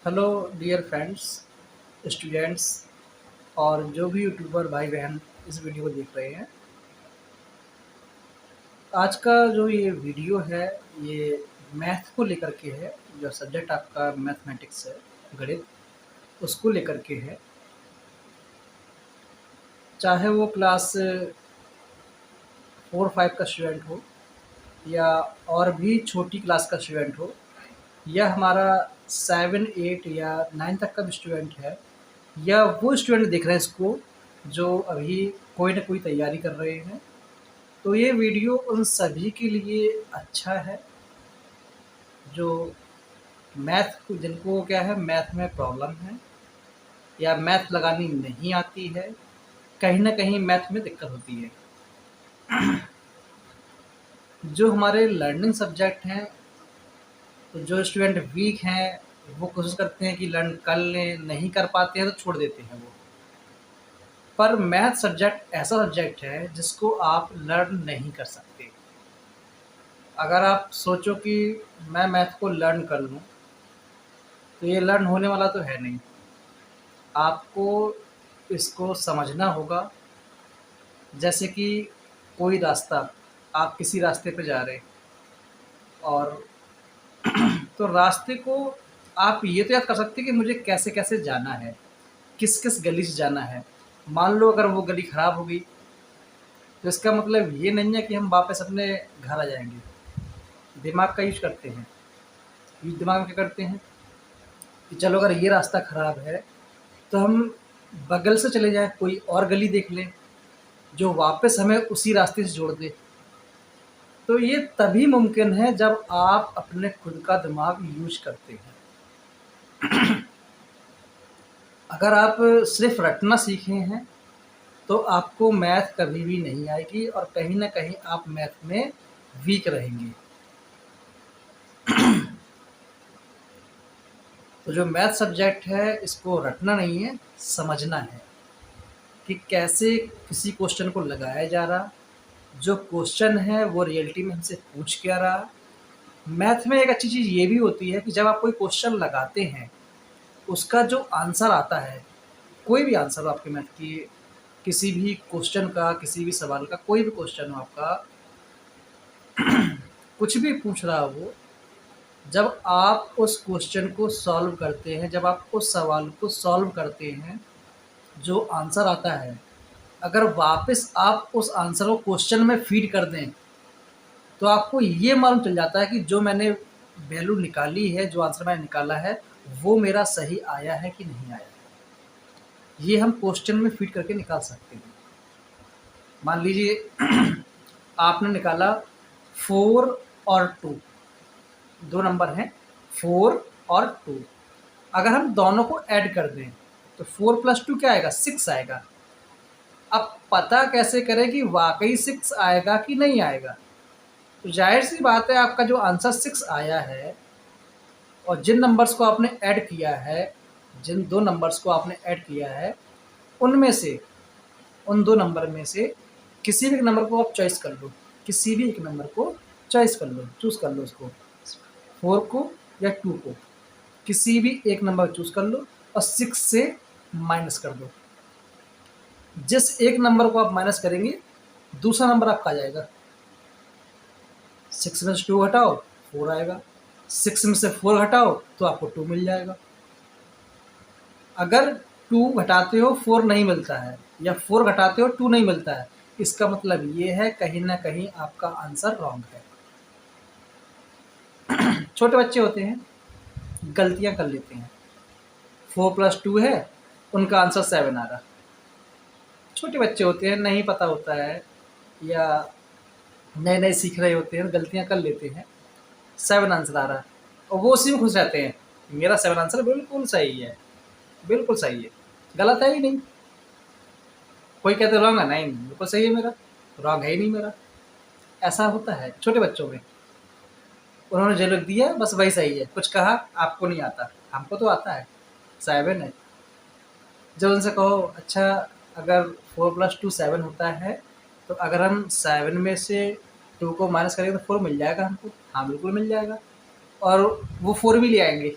Hello dear friends, students और जो भी यूट्यूबर भाई बहन इस वीडियो को देख रहे हैं। आज का जो ये वीडियो है ये मैथ को लेकर के है। जो सब्जेक्ट आपका मैथमेटिक्स है, गणित, उसको लेकर के है। चाहे वो क्लास 4-5 का स्टूडेंट हो या और भी छोटी क्लास का स्टूडेंट हो, या हमारा 7-8 या 9 तक का भी स्टूडेंट है, या वो स्टूडेंट देख रहे हैं इसको जो अभी कोई ना कोई तैयारी कर रहे हैं। तो ये वीडियो उन सभी के लिए अच्छा है जो मैथ को, जिनको क्या है, मैथ में प्रॉब्लम है या मैथ लगानी नहीं आती है, कहीं ना कहीं मैथ में दिक्कत होती है। जो हमारे लर्निंग सब्जेक्ट हैं, तो जो स्टूडेंट वीक हैं वो कोशिश करते हैं कि लर्न कर लें, नहीं कर पाते हैं तो छोड़ देते हैं वो। पर मैथ सब्जेक्ट ऐसा सब्जेक्ट है जिसको आप लर्न नहीं कर सकते। अगर आप सोचो कि मैं मैथ को लर्न कर लूँ, तो ये लर्न होने वाला तो है नहीं। आपको इसको समझना होगा। जैसे कि कोई रास्ता, आप किसी रास्ते पे जा रहे हैं और तो रास्ते को आप ये तो याद कर सकते हैं कि मुझे कैसे कैसे जाना है, किस किस गली से जाना है। मान लो अगर वो गली ख़राब हो गई तो इसका मतलब ये नहीं है कि हम वापस अपने घर आ जाएंगे। दिमाग का यूज करते हैं। यूज दिमाग में क्या करते हैं कि चलो अगर ये रास्ता ख़राब है तो हम बगल से चले जाएं, कोई और गली देख लें जो वापस हमें उसी रास्ते से जोड़ दे। तो ये तभी मुमकिन है जब आप अपने खुद का दिमाग यूज करते हैं। अगर आप सिर्फ रटना सीखे हैं तो आपको मैथ कभी भी नहीं आएगी और कहीं ना कहीं आप मैथ में वीक रहेंगे। तो जो मैथ सब्जेक्ट है इसको रटना नहीं है, समझना है कि कैसे किसी क्वेश्चन को लगाया जा रहा, जो क्वेश्चन है वो रियलिटी में हमसे पूछ क्या रहा। मैथ में एक अच्छी चीज़ ये भी होती है कि जब आप कोई क्वेश्चन लगाते हैं, उसका जो आंसर आता है, कोई भी आंसर हो आपके मैथ की, किसी भी क्वेश्चन का, किसी भी सवाल का, कोई भी क्वेश्चन हो आपका, कुछ भी पूछ रहा हो, जब आप उस क्वेश्चन को सॉल्व करते हैं, जब आप उस सवाल को सॉल्व करते हैं, जो आंसर आता है, अगर वापस आप उस आंसर को क्वेश्चन में फीड कर दें तो आपको ये मालूम चल जाता है कि जो मैंने वैल्यू निकाली है, जो आंसर मैंने निकाला है, वो मेरा सही आया है कि नहीं आया। ये हम क्वेश्चन में फीड करके निकाल सकते हैं। मान लीजिए आपने निकाला 4 और 2, दो नंबर हैं 4 और 2। अगर हम दोनों को ऐड कर दें तो 4 + 2 क्या आएगा, 6 आएगा। अब पता कैसे करें कि वाकई 6 आएगा कि नहीं आएगा। तो जाहिर सी बात है, आपका जो आंसर 6 आया है और जिन नंबर्स को आपने ऐड किया है, जिन दो नंबर्स को आपने ऐड किया है, उनमें से, उन दो नंबर में से किसी भी एक नंबर को आप चॉइस कर लो। किसी भी एक नंबर को चॉइस कर लो, चूज़ कर लो उसको, 4 को या 2 को। किसी भी एक नंबर चूज़ कर लो और 6 से माइनस कर दो। जिस एक नंबर को आप माइनस करेंगे, दूसरा नंबर आपका आ जाएगा। 6 में से 2 घटाओ, 4 आएगा। 6 में से 4 घटाओ तो आपको 2 मिल जाएगा। अगर 2 घटाते हो 4 नहीं मिलता है, या 4 घटाते हो 2 नहीं मिलता है, इसका मतलब ये है कहीं ना कहीं आपका आंसर रॉन्ग है। छोटे बच्चे होते हैं, गलतियां कर लेते हैं। 4 + 2 है, उनका आंसर 7 आ रहा। छोटे बच्चे होते हैं, नहीं पता होता है, या नए नए सीख रहे होते हैं, गलतियां कर लेते हैं, 7 आंसर आ रहा है और वो उसी में खुश रहते हैं, मेरा 7 आंसर बिल्कुल सही है, बिल्कुल सही है, गलत है ही नहीं। कोई कहते रॉन्ग है, नहीं बिल्कुल सही है मेरा, रॉन्ग है ही नहीं मेरा। ऐसा होता है छोटे बच्चों में। उन्होंने जो लिख दिया बस वही सही है, कुछ कहा आपको नहीं आता, हमको तो आता है, 7 है। जब उनसे कहो अच्छा, अगर 4 + 2 7 होता है, तो अगर हम 7 में से 2 को माइनस करेंगे तो 4 मिल जाएगा हमको। हाँ बिल्कुल मिल जाएगा, और वो 4 भी ले आएंगे।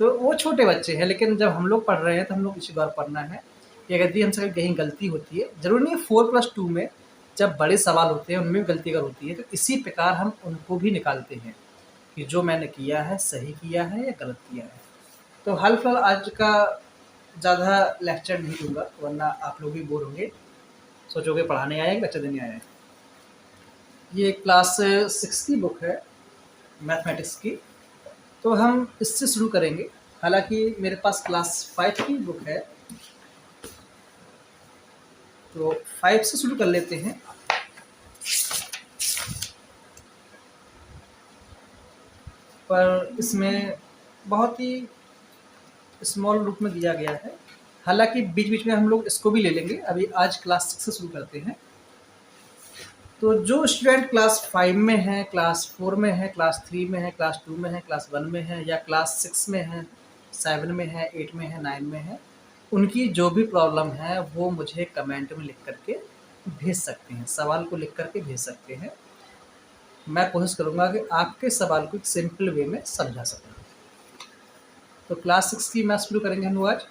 तो वो छोटे बच्चे हैं, लेकिन जब हम लोग पढ़ रहे हैं तो हम लोग इसी बार पढ़ना है कि यदि हमसे कहीं गलती होती है, ज़रूरी नहीं है 4+2 में जब बड़े सवाल होते हैं उनमें भी गलती अगर होती है तो इसी प्रकार हम उनको भी निकालते हैं कि जो मैंने किया है सही किया है या गलत किया है। तो हाल फिलहाल आज का ज़्यादा लेक्चर नहीं दूंगा, वरना आप लोग भी बोर होंगे, सोचोगे पढ़ाने आए हैं कि लेक्चर देने आए हैं। ये क्लास 6 की बुक है मैथमेटिक्स की, तो हम इससे शुरू करेंगे। हालांकि मेरे पास क्लास 5 की बुक है, तो 5 से शुरू कर लेते हैं। पर इसमें बहुत ही स्मॉल रूप में दिया गया है, हालांकि बीच बीच में हम लोग इसको भी ले लेंगे। अभी आज क्लास 6 से शुरू करते हैं। तो जो स्टूडेंट क्लास 5 में है, क्लास 4 में है, क्लास 3 में है, क्लास 2 में है, क्लास 1 में है, या क्लास 6 में है, 7 में है, 8 में है, 9 में है, उनकी जो भी प्रॉब्लम है वो मुझे कमेंट में लिख करके भेज सकते हैं, सवाल को लिख करके भेज सकते हैं। मैं कोशिश करूँगा कि आपके सवाल को एक सिंपल वे में समझा सकूँ। तो क्लास 6 की मैथ शुरू करेंगे हम लोग आज।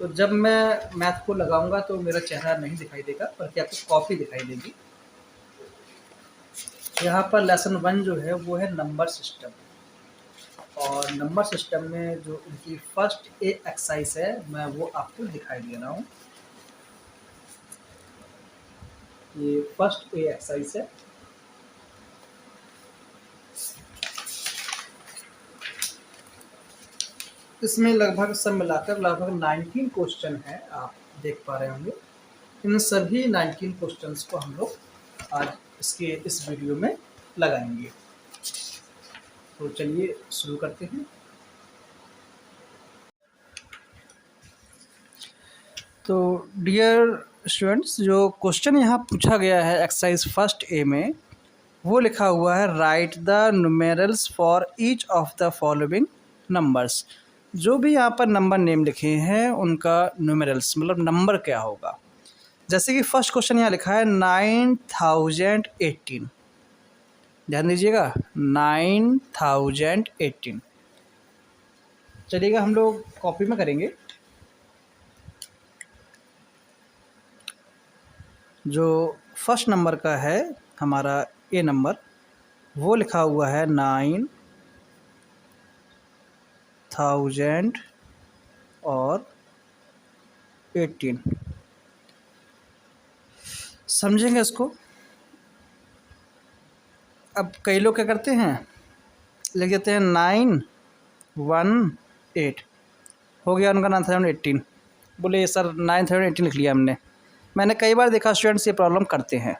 तो जब मैं मैथ को लगाऊंगा तो मेरा चेहरा नहीं दिखाई देगा, बल्कि आपको कॉपी दिखाई देगी। यहाँ पर लेसन 1 जो है वो है नंबर सिस्टम, और नंबर सिस्टम में जो उनकी फर्स्ट ए एक्सरसाइज है मैं वो आपको दिखाई दे रहा हूँ। ये फर्स्ट ए एक्सरसाइज है। इसमें लगभग सब मिलाकर लगभग 19 क्वेश्चन है, आप देख पा रहे होंगे। इन सभी 19 क्वेश्चंस को हम लोग आज इस वीडियो में लगाएंगे। तो चलिए शुरू करते हैं। तो डियर स्टूडेंट्स, जो क्वेश्चन यहाँ पूछा गया है एक्सरसाइज फर्स्ट ए में, वो लिखा हुआ है right the numerals for each of the following numbers. जो भी यहाँ पर नंबर नेम लिखे हैं उनका न्यूमेरल्स मतलब नंबर क्या होगा। जैसे कि फर्स्ट क्वेश्चन यहाँ लिखा है 9018। ध्यान दीजिएगा, 9018। चलिएगा हम लोग कॉपी में करेंगे। जो फर्स्ट नंबर का है हमारा ए नंबर, वो लिखा हुआ है 9000 और 18। समझेंगे इसको। अब कई लोग क्या करते हैं, लिख देते हैं 918, हो गया उनका 9018। बोले सर 9018 लिख लिया हमने। मैंने कई बार देखा स्टूडेंट्स ये प्रॉब्लम करते हैं।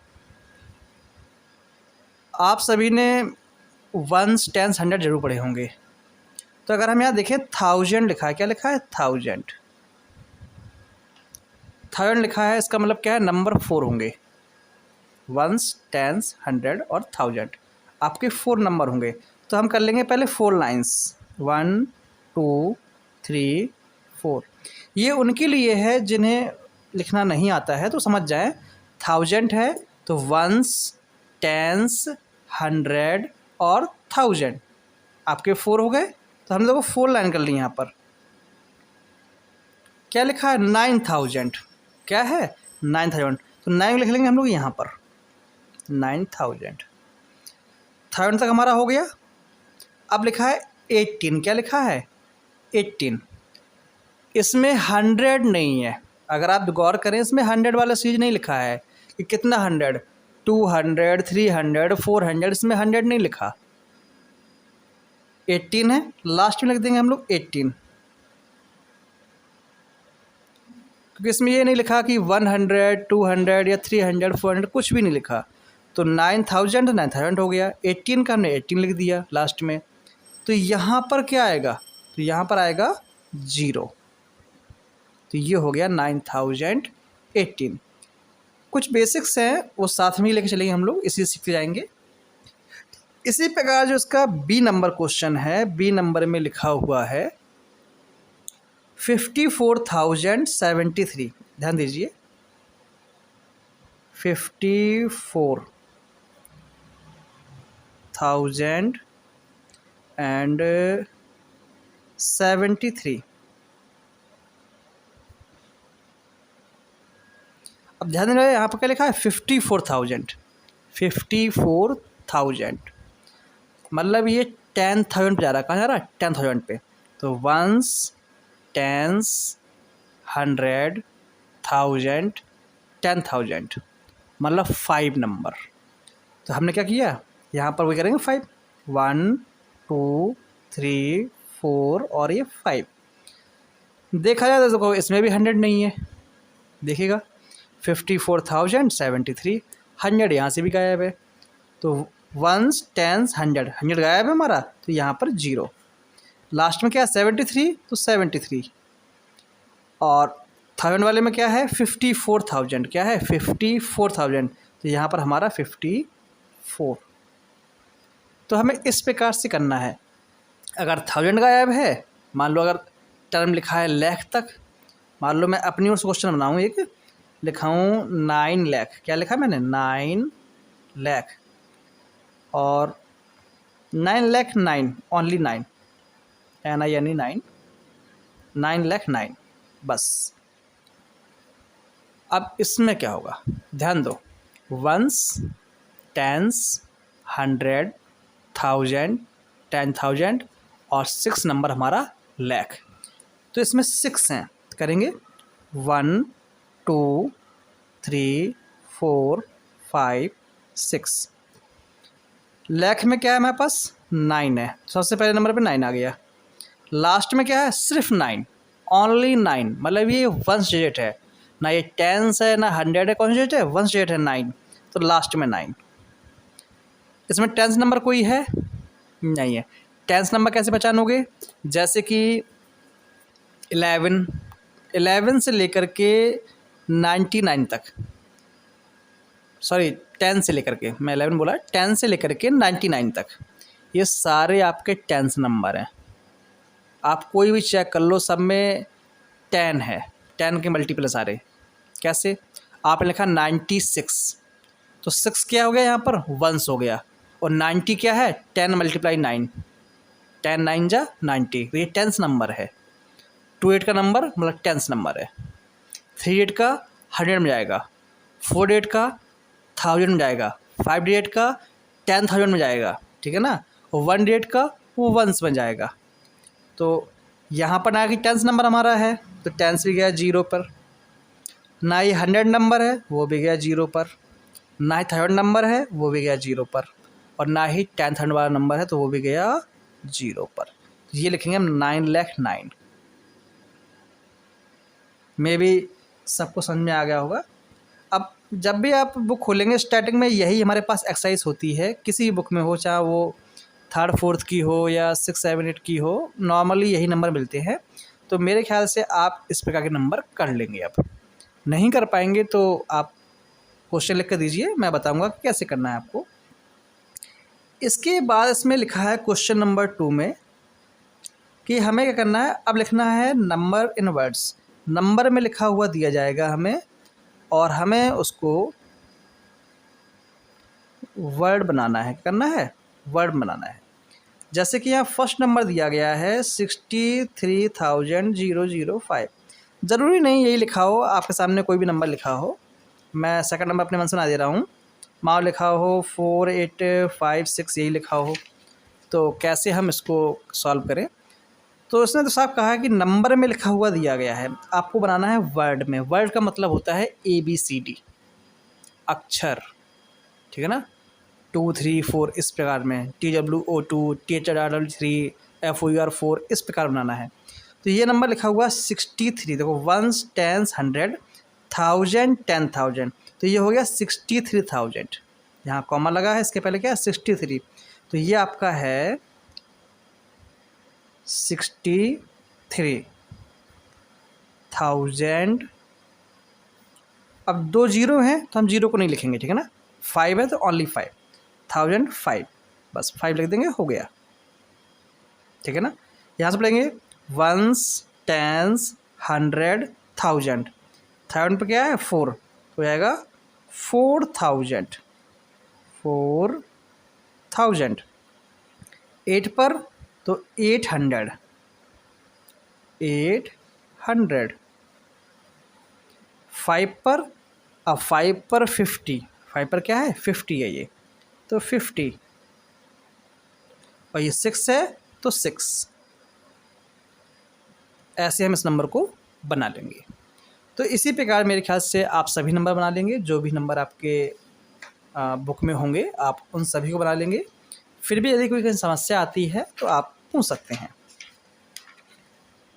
आप सभी ने वंस टेंस 100 जरूर पढ़े होंगे। तो अगर हम यहाँ देखें 1000 लिखा है, क्या लिखा है 1000 लिखा है, इसका मतलब क्या है नंबर 4 होंगे। वंस टेंस 100 और 1000 आपके 4 नंबर होंगे। तो हम कर लेंगे पहले 4 लाइन्स, 1 2 3 4। ये उनके लिए है जिन्हें लिखना नहीं आता है, तो समझ जाएं 1000 है तो वंस टेंस 100 और 1000 आपके 4 हो गए। तो हम लोग 4 लाइन कर ली। यहाँ पर क्या लिखा है 9000, क्या है 9000, तो 9 लिख लेंगे हम लोग यहाँ पर 9000 तक हमारा हो गया। अब लिखा है 18, क्या लिखा है 18। इसमें 100 नहीं है, अगर आप गौर करें इसमें 100 वाला चीज़ नहीं लिखा है कि कितना 100, 200 300 400, इसमें 100 नहीं लिखा, 18 है। लास्ट में लिख देंगे हम लोग 18, क्योंकि इसमें ये नहीं लिखा कि 100 200 या 300 400, कुछ भी नहीं लिखा। तो 9000 हो गया, 18 का हमने 18 लिख दिया लास्ट में। तो यहाँ पर क्या आएगा, तो यहाँ पर आएगा 0। तो ये हो गया 9018। कुछ बेसिक्स हैं वो साथ में ही लेके चलेंगे हम लोग, इसी सीखते जाएंगे। इसी प्रकार जो इसका बी नंबर क्वेश्चन है, बी नंबर में लिखा हुआ है 54,073। ध्यान दीजिए 54,073 73। अब ध्यान देना, यहाँ पर क्या लिखा है 54,000। 54,000 मतलब ये 10,000 पे जा रहा है। कहाँ जा रहा है? 10,000 पे। तो वंस, टेंस, 100, 1000, 10,000 मतलब 5 नंबर। तो हमने क्या किया, यहाँ पर वही करेंगे 5, 1 2 3 4 और ये 5। देखा जाए तो देखो इसमें भी 100 नहीं है, देखिएगा 54,073। 100 यहाँ से भी गायब है, तो वंस, टेंस, 100, 100 गायब है हमारा, तो यहाँ पर 0। लास्ट में क्या है 73, तो 73। और 1000 वाले में क्या है 54,000, क्या है 54,000, तो यहाँ पर हमारा 54। तो हमें इस प्रकार से करना है। अगर 1000 गायब है, मान लो अगर टर्म लिखा है लाख तक, मान लो मैं अपनी ओर से क्वेश्चन बनाऊँ, एक लिखाऊँ 9 लाख, क्या लिखा मैंने 9 लाख, और 9 लाख 9, ओनली 9, यानी 9 लाख 9 बस। अब इसमें क्या होगा, ध्यान दो, वंस, टेंस, 100, 1000, 10,000 और 6 नंबर हमारा लाख। तो इसमें 6 हैं, तो करेंगे 1 2 3 4 5 6। लाख में क्या है हमारे पास 9 है, सबसे पहले नंबर पे 9 आ गया। लास्ट में क्या है सिर्फ 9, ओनली 9, मतलब ये वंस डिजिट है, ना ये टेंस है ना 100 है, कौन सा डिजिट है वंस डिजिट है 9, तो लास्ट में 9। इसमें टेंस नंबर कोई है नहीं है। टेंस नंबर कैसे पहचानोगे, जैसे कि 11 से लेकर के 99 तक, सॉरी 10 से लेकर के, मैं 11 बोला, 10 से लेकर के 99 तक, ये सारे आपके टेंस नंबर हैं। आप कोई भी चेक कर लो, सब में 10 है, 10 के मल्टीपल सारे। कैसे, आपने लिखा 96, तो 6 क्या हो गया यहाँ पर वंस हो गया, और 90 क्या है 10 × 9, 10 9 जा 90, तो ये टेंस नंबर है। 28 का नंबर मतलब टेंस नंबर है। 38 का 100 में जाएगा, 48 का 1000 में जाएगा, 5 डिजिट का 10,000 में जाएगा, ठीक है ना, और 1 डिजिट का वो वंस में जाएगा। तो यहाँ पर ना कि टेंस नंबर हमारा है, तो टेंस भी गया 0 पर, ना ही 100 नंबर है वो भी गया 0 पर, ना ही 1000 नंबर है वो भी गया 0 पर, और ना ही 10,000 वाला नंबर है तो वो भी गया 0 पर। तो ये लिखेंगे हम 9 लाख 9। मे भी सबको समझ में आ गया होगा। अब जब भी आप बुक खोलेंगे स्टार्टिंग में यही हमारे पास एक्सरसाइज होती है, किसी बुक में हो, चाहे वो 3rd 4th की हो या 6 7 8 की हो, नॉर्मली यही नंबर मिलते हैं। तो मेरे ख्याल से आप इस प्रकार के नंबर कर लेंगे। अब नहीं कर पाएंगे तो आप क्वेश्चन लिख कर दीजिए, मैं बताऊंगा कि कैसे करना है आपको। इसके बाद इसमें लिखा है क्वेश्चन नंबर 2 में कि हमें क्या करना है, अब लिखना है नंबर इन वर्ड्स। नंबर में लिखा हुआ दिया जाएगा हमें, और हमें उसको वर्ड बनाना है, करना है वर्ड बनाना है। जैसे कि यहाँ फर्स्ट नंबर दिया गया है 63,005। ज़रूरी नहीं यही लिखा हो, आपके सामने कोई भी नंबर लिखा हो, मैं सेकंड नंबर अपने मन से बना दे रहा हूँ। मान लिखा हो 4856 यही लिखा हो, तो कैसे हम इसको सॉल्व करें। तो इसने तो साफ कहा है कि नंबर में लिखा हुआ दिया गया है, आपको बनाना है वर्ड में। वर्ड का मतलब होता है ABCD अक्षर, ठीक है ना, 2 3 4 इस प्रकार में, TWO2 THRR3 FOUR4 इस प्रकार बनाना है। तो ये नंबर लिखा हुआ 63, देखो वंस, टेंस, 100, 1000, 10,000, तो ये हो गया 63,000। यहाँ कॉमा लगा है, इसके पहले क्या है 63, तो ये आपका है 63,000। अब 2 0 हैं तो हम 0 को नहीं लिखेंगे, ठीक है ना, 5 है तो ओनली 5, 1005, बस 5 लिख देंगे, हो गया, ठीक है ना। यहाँ से पढ़ेंगे वंस, टेंस, 100, 1000, 1000 पे क्या है 4, तो आएगा 4,000, 4,000। 8 पर तो 800, 800। 5 पर, अब 5 पर 50, 5 पर क्या है 50 है ये, तो 50, और ये 6 है तो 6। ऐसे हम इस नंबर को बना लेंगे। तो इसी प्रकार मेरे ख्याल से आप सभी नंबर बना लेंगे, जो भी नंबर आपके बुक में होंगे आप उन सभी को बना लेंगे। फिर भी यदि कोई समस्या आती है तो आप पूछ सकते हैं।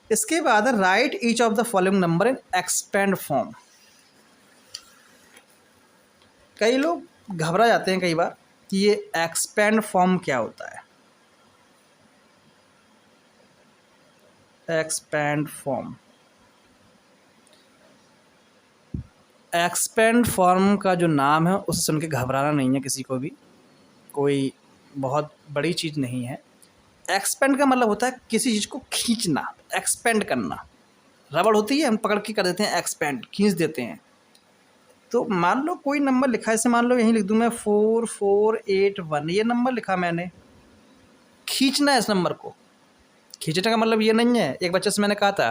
इसके बाद right each of the following number in expand form. कई लोग घबरा जाते हैं कई बार कि ये एक्सपेंड फॉर्म क्या होता है। एक्सपेंड फॉर्म, एक्सपेंड फॉर्म का जो नाम है उसे सुन के घबराना नहीं है किसी को भी, कोई बहुत बड़ी चीज़ नहीं है। एक्सपेंड का मतलब होता है किसी चीज़ को खींचना, एक्सपेंड करना। रबड़ होती है, हम पकड़ के कर देते हैं एक्सपेंड, खींच देते हैं। तो मान लो कोई नंबर लिखा है, जैसे मान लो यहीं लिख दूँ मैं 4481, ये नंबर लिखा मैंने, खींचना है इस नंबर को। खींचने का मतलब ये नहीं है, एक बच्चे से मैंने कहा था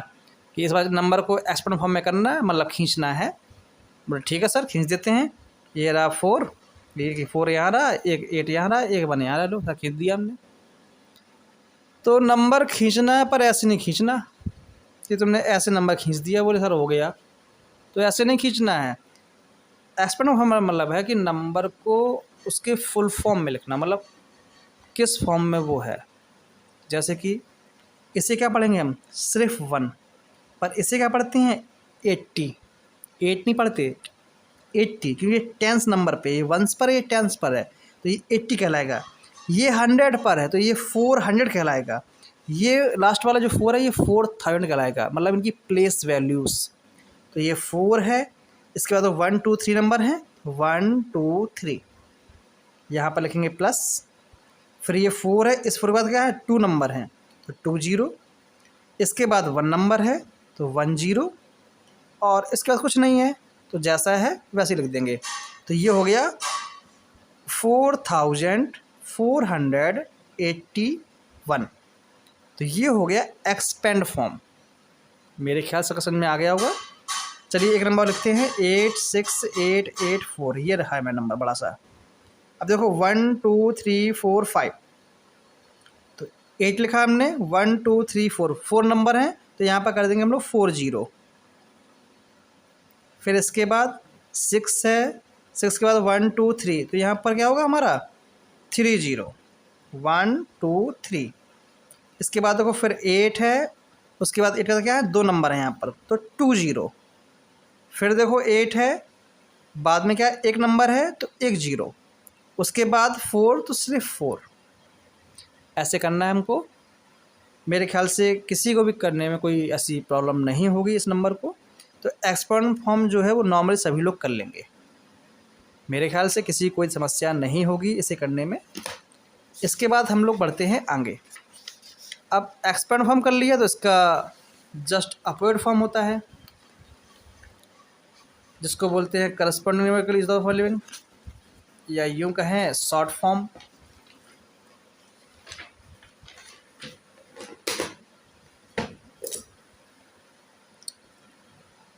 कि इस बार नंबर को एक्सपेंड फॉर्म में करना है, मतलब खींचना है। बोले ठीक है सर, खींच देते हैं। ये रहा 4, ये 4 यहाँ रहा, एक 8 यहाँ रहा, एक 1 यहाँ रहा, लो खींच दिया हमने। तो नंबर खींचना है पर ऐसे नहीं खींचना कि तुमने ऐसे नंबर खींच दिया बोले सर हो गया, तो ऐसे नहीं खींचना है। एक्सपेंड फॉर्म का मतलब है कि नंबर को उसके फुल फॉर्म में लिखना, मतलब किस फॉर्म में वो है। जैसे कि इसे क्या पढ़ेंगे हम, सिर्फ 1, पर इसे क्या पढ़ते हैं 80, 8 नहीं पढ़ते 80, क्योंकि ये टेंस नंबर पे, ये वंस पर, ये टेंस पर है तो ये 80 कहलाएगा। ये 100 पर है तो ये 400 कहलाएगा। ये लास्ट वाला जो 4 है ये 4000 कहलाएगा, मतलब इनकी प्लेस वैल्यूज़। तो ये 4 है, इसके बाद 1 2 3 नंबर हैं, 1 2 3 यहाँ पर लिखेंगे प्लस, फिर ये 4 है, इस 4 के बाद क्या है 2 नंबर हैं तो 2 0, इसके बाद 1 नंबर है तो 1 0, और इसके बाद कुछ नहीं है तो जैसा है वैसे ही लिख देंगे। तो ये हो गया 4481। तो ये हो गया एक्सपेंड फॉर्म। मेरे ख्याल से समझ में आ गया होगा। चलिए एक नंबर लिखते हैं 86884, ये रहा है मेरा नंबर बड़ा सा। अब देखो 1 2 3 4 5, तो 8 लिखा हमने, 1 2 3 4, 4 नंबर हैं तो यहाँ पर कर देंगे हम लोग 40। फिर इसके बाद 6 है, 6 के बाद 1 2 3, तो यहाँ पर क्या होगा हमारा 30, 1 2 3। इसके बाद देखो फिर 8 है, उसके बाद 8 का क्या है 2 नंबर है यहाँ पर तो 2 0। फिर देखो 8 है, बाद में क्या 1 नंबर है तो 1 0, उसके बाद 4 तो सिर्फ 4। ऐसे करना है हमको। मेरे ख्याल से किसी को भी करने में कोई ऐसी प्रॉब्लम नहीं होगी इस नंबर को। तो एक्सपेंड फॉर्म जो है वो नॉर्मली सभी लोग कर लेंगे, मेरे ख्याल से किसी कोई समस्या नहीं होगी इसे करने में। इसके बाद हम लोग बढ़ते हैं आगे। अब एक्सपेंड फॉर्म कर लिया तो इसका जस्ट अपोजिट फॉर्म होता है, जिसको बोलते हैं corresponding numerical is the following, या यूं कहें शॉर्ट फॉर्म।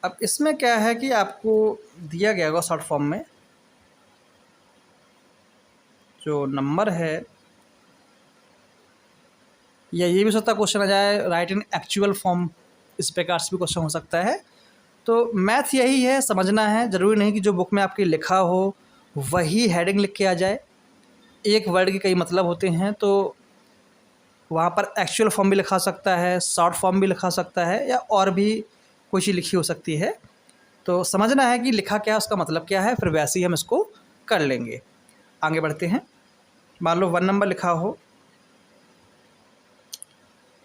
अब इसमें क्या है कि आपको दिया गया होगा शॉर्ट फॉर्म में जो नंबर है, या ये भी सकता क्वेश्चन आ जाए राइट इन एक्चुअल फॉर्म, इस प्रकार से भी क्वेश्चन हो सकता है। तो मैथ यही है, समझना है। ज़रूरी नहीं कि जो बुक में आपके लिखा हो वही हेडिंग लिख के आ जाए। एक वर्ड के कई मतलब होते हैं, तो वहाँ पर एक्चुअल फॉर्म भी लिखा सकता है, शॉर्ट फॉर्म भी लिखा सकता है, या और भी कोई चीज़ लिखी हो सकती है। तो समझना है कि लिखा क्या है, उसका मतलब क्या है, फिर वैसे ही हम इसको कर लेंगे। आगे बढ़ते हैं। मान लो 1 नंबर लिखा हो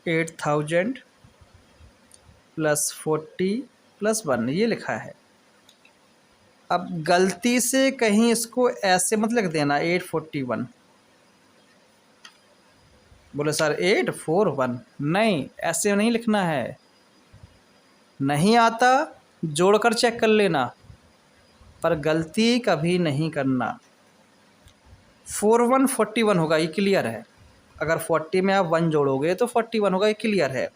8000 + 40 + 1, ये लिखा है। अब गलती से कहीं इसको ऐसे मत लिख देना 841, बोले सर 841, नहीं ऐसे नहीं लिखना है। नहीं आता जोड़कर चेक कर लेना, पर गलती कभी नहीं करना। 4141 होगा, ये क्लियर है। अगर 40 में आप 1 जोड़ोगे तो 41 होगा, ये क्लियर है।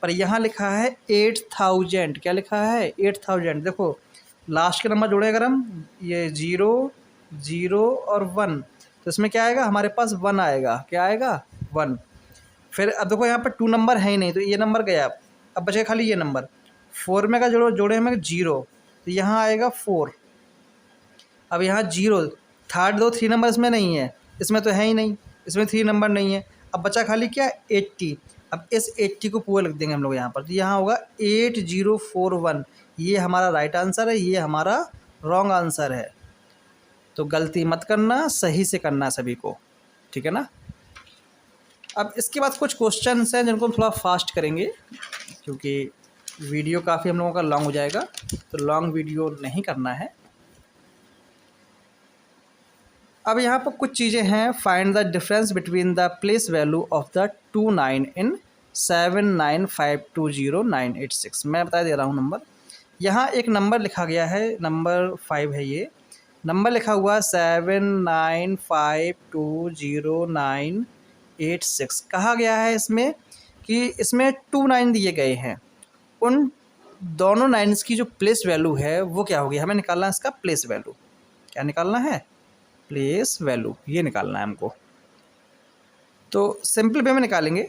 पर यहाँ लिखा है 8000। क्या लिखा है? 8000। देखो लास्ट के नंबर जोड़े अगर हम, ये 0 0 और 1, तो इसमें क्या आएगा? हमारे पास 1 आएगा। क्या आएगा? 1। फिर अब देखो यहाँ पर 2 नंबर है ही नहीं, तो ये नंबर गया। अब बचे खाली ये नंबर। 4 में का जोड़े में 0, तो यहाँ आएगा 4। अब यहाँ 0, थर्ड 3 नंबर इसमें नहीं है, इसमें तो है ही नहीं, इसमें 3 नंबर नहीं है। अब बचा खाली क्या? 80। अब इस 80 को पूरा लिख देंगे हम लोग यहाँ पर, तो यहाँ होगा 8041। ये हमारा राइट आंसर है, ये हमारा रॉन्ग आंसर है। तो गलती मत करना, सही से करना सभी को, ठीक है ना। अब इसके बाद कुछ क्वेश्चंस हैं जिनको हम थोड़ा फास्ट करेंगे, क्योंकि वीडियो काफ़ी हम लोगों का लॉन्ग हो जाएगा, तो लॉन्ग वीडियो नहीं करना है। अब यहाँ पर कुछ चीज़ें हैं। Find the difference between the place value of the 29 इन 79520,986। मैं बता दे रहा हूँ नंबर। यहाँ एक नंबर लिखा गया है, नंबर 5 है ये। नंबर लिखा हुआ 79520,986। कहा गया है इसमें कि इसमें 2 9 दिए गए हैं। उन दोनों 9s की जो प्लेस वैल्यू है वो क्या होगी? हमें निकालना है इसका प्लेस वैल्यू। क्या निकालना है? प्लेस वैल्यू, ये निकालना है हमको। तो सिंपल वे में निकालेंगे।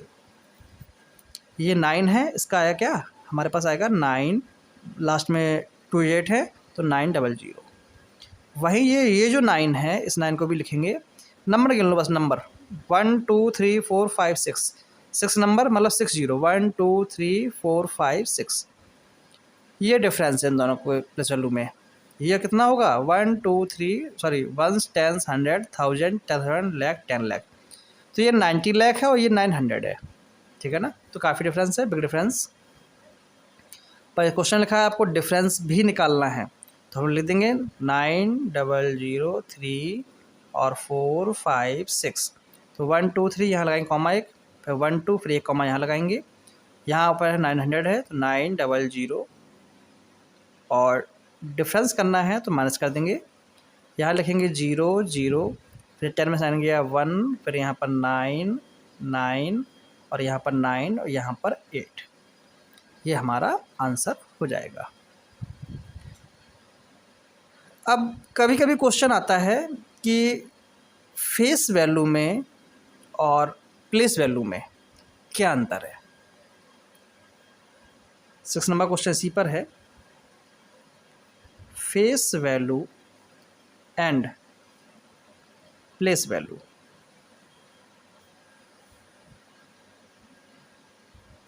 ये 9 है, इसका आया क्या? हमारे पास आएगा 9, लास्ट में 28 है, तो 900। वहीं ये जो 9 है, इस 9 को भी लिखेंगे। नंबर गिन लो बस, नंबर 1 2 3 4 5 6 नंबर, मतलब 60। 1 2 3 4 5 6। ये डिफरेंस है इन दोनों को प्लेस वैल्यू में। ये कितना होगा? 1 2 3 सॉरी 1 10 100 1000 10,000 लाख 10 लाख। तो ये 90 लाख है और ये 900 है, ठीक है ना। तो काफ़ी डिफरेंस है, बिग डिफरेंस। पर क्वेश्चन लिखा है आपको डिफरेंस भी निकालना है, तो हम लिख देंगे 9003 और 4 5 6। तो 1 2 3 यहाँ लगाएंगे कॉमा एक, फिर 1 2 फिर एक कॉमा यहाँ लगाएंगे। यहाँ पर 900 है, तो 900 और डिफरेंस करना है तो माइनस कर देंगे। यहाँ लिखेंगे 0 0, फिर 10 में साइन गया 1, फिर यहाँ पर 9 9 और यहाँ पर 9 और यहाँ पर 8। ये हमारा आंसर हो जाएगा। अब कभी कभी क्वेश्चन आता है कि फेस वैल्यू में और प्लेस वैल्यू में क्या अंतर है। 6 नंबर क्वेश्चन इसी पर है। Face value and place value.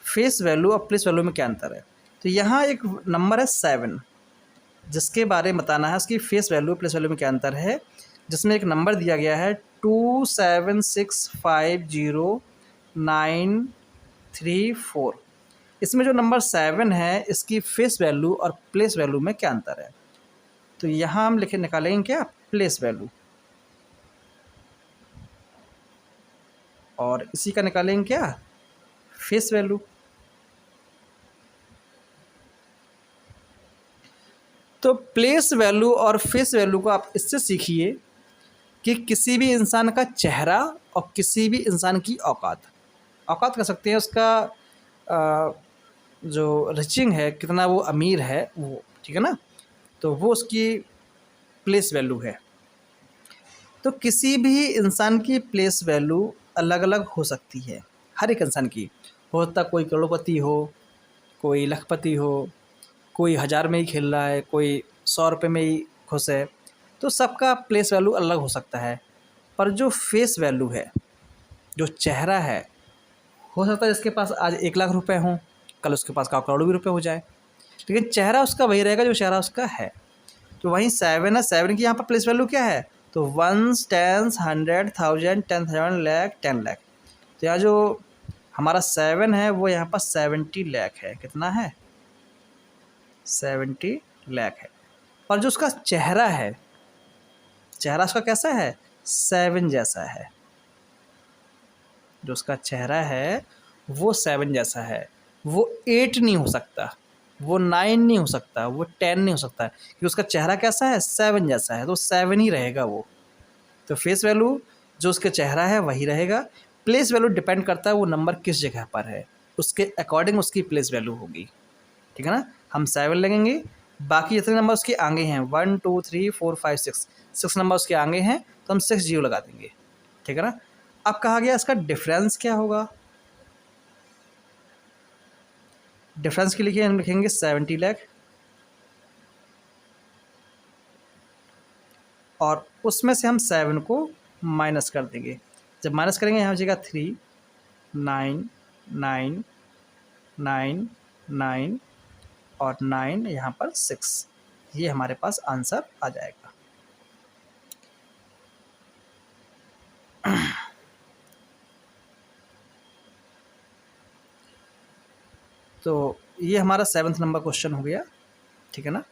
Face value और प्लेस वैल्यू में क्या अंतर है? तो यहाँ एक नंबर है 7, जिसके बारे में बताना है उसकी फेस वैल्यू प्लेस वैल्यू में क्या अंतर है। जिसमें एक नंबर दिया गया है 27650,934। इसमें जो नंबर 7 है, इसकी फेस वैल्यू और प्लेस वैल्यू में क्या अंतर है? तो यहाँ हम निकालेंगे क्या? प्लेस वैल्यू, और इसी का निकालेंगे क्या? Face value. तो प्लेस वैल्यू और फेस वैल्यू को आप इससे सीखिए कि किसी भी इंसान का चेहरा और किसी भी इंसान की औकात कह सकते हैं, उसका जो रिचिंग है, कितना वो अमीर है वो, ठीक है ना, तो वो उसकी प्लेस वैल्यू है। तो किसी भी इंसान की प्लेस वैल्यू अलग अलग हो सकती है, हर एक इंसान की। हो सकता कोई करोड़पति हो, कोई लखपति हो, कोई 1000 में ही खेल रहा है, कोई 100 रुपये में ही खुश है। तो सबका प्लेस वैल्यू अलग हो सकता है। पर जो फेस वैल्यू है, जो चेहरा है, हो सकता है जिसके पास आज 1 लाख रुपए हों, कल उसके पास करोड़ों भी रुपए हो जाए, लेकिन चेहरा उसका वही रहेगा जो चेहरा उसका है। तो वहीं 7 है, 7 की यहाँ पर प्लेस वैल्यू क्या है? तो 1 10 100 1000 10,000 लाख 10 लाख। तो यहाँ जो हमारा 7 है वो यहाँ पर 70 लाख है। कितना है? 70 लाख है। और जो उसका चेहरा है, चेहरा उसका कैसा है? 7 जैसा है। जो उसका चेहरा है वो 7 जैसा है। वो 8 नहीं हो सकता, वो 9 नहीं हो सकता, वो 10 नहीं हो सकता, क्योंकि उसका चेहरा कैसा है? 7 जैसा है, तो 7 ही रहेगा वो। तो फेस वैल्यू जो उसका चेहरा है वही रहेगा। प्लेस वैल्यू डिपेंड करता है वो नंबर किस जगह पर है। उसके अकॉर्डिंग उसकी प्लेस वैल्यू होगी, ठीक है ना। हम 7 लगेंगे, बाकी जितने नंबर उसके आगे हैं 1 2 3 4 5 6 नंबर उसके आगे हैं तो हम 6 जीरो लगा देंगे, ठीक है ना। अब कहा गया इसका डिफरेंस क्या होगा। डिफरेंस के लिए हम लिखेंगे 70 लाख और उसमें से हम 7 को माइनस कर देंगे। जब माइनस करेंगे यहाँ हो जाएगा 3 9 9 9 9 और 9 यहाँ पर 6, ये हमारे पास आंसर आ जाएगा। तो ये हमारा 7th नंबर क्वेश्चन हो गया, ठीक है ना।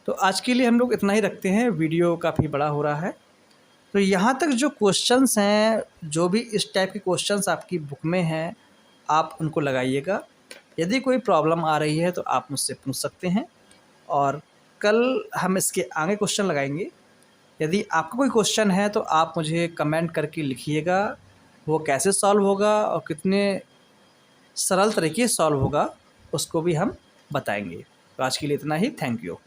तो आज के लिए हम लोग इतना ही रखते हैं, वीडियो काफ़ी बड़ा हो रहा है। तो यहाँ तक जो क्वेश्चंस हैं, जो भी इस टाइप के क्वेश्चंस आपकी बुक में हैं, आप उनको लगाइएगा। यदि कोई प्रॉब्लम आ रही है तो आप मुझसे पूछ सकते हैं और कल हम इसके आगे क्वेश्चन लगाएंगे। यदि आपका कोई क्वेश्चन है तो आप मुझे कमेंट करके लिखिएगा, वो कैसे सॉल्व होगा और कितने सरल तरीके से सॉल्व होगा उसको भी हम बताएंगे। तो आज के लिए इतना ही, थैंक यू।